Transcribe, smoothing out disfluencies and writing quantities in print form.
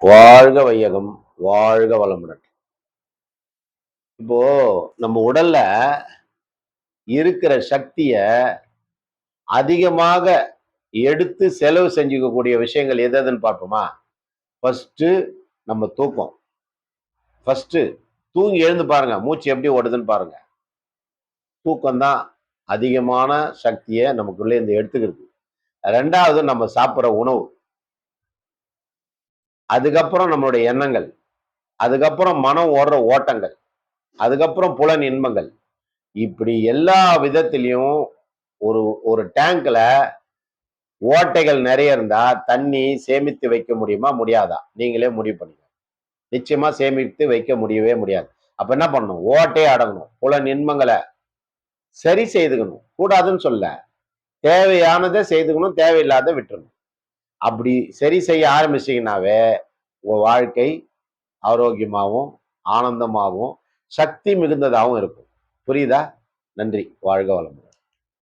வாழ்க வையகம், வாழ்க வளமுடன். இப்போ நம்ம உடல்ல இருக்கிற சக்திய அதிகமாக எடுத்து செலவு செஞ்சுக்கக்கூடிய விஷயங்கள் எது எதுன்னு பார்ப்போமா? ஃபர்ஸ்ட்டு நம்ம தூக்கம். ஃபர்ஸ்ட்டு தூங்கி எழுந்து பாருங்க. மூச்சு எப்படி ஓடுதுன்னு பாருங்க. தூக்கம் தான் அதிகமான சக்திய நமக்குள்ள இருந்து எடுத்துக்கிறது. 2வது நம்ம சாப்பிடுற உணவு. அதுக்கப்புறம் நம்மளுடைய எண்ணங்கள். அதுக்கப்புறம் மனம் ஓடுற ஓட்டங்கள். அதுக்கப்புறம் புலன் இன்பங்கள். இப்படி எல்லா விதத்திலயும் ஒரு ஒரு டேங்க்ல ஓட்டைகள் நிறைய இருந்தா தண்ணி சேமித்து வைக்க முடியுமா? முடியாதா? நீங்களே முடிவு பண்ணுங்க. நிச்சயமா சேமித்து வைக்க முடியவே முடியாது. அப்ப என்ன பண்ணணும்? ஓட்டையே அடங்கணும். புலன் இன்பங்கள சரி செய்துக்கணும். கூடாதுன்னு சொல்லல. தேவையானத செய்துக்கணும், தேவையில்லாத விட்டுறணும். அப்படி சரி செய்ய ஆரம்பிச்சீங்கன்னாவே, உங்க வாழ்க்கை ஆரோக்கியமாவும், ஆனந்தமாவும், சக்தி மிகுந்ததாவும் இருக்கும். புரியுதா? நன்றி. வாழ்க வளமுடன்.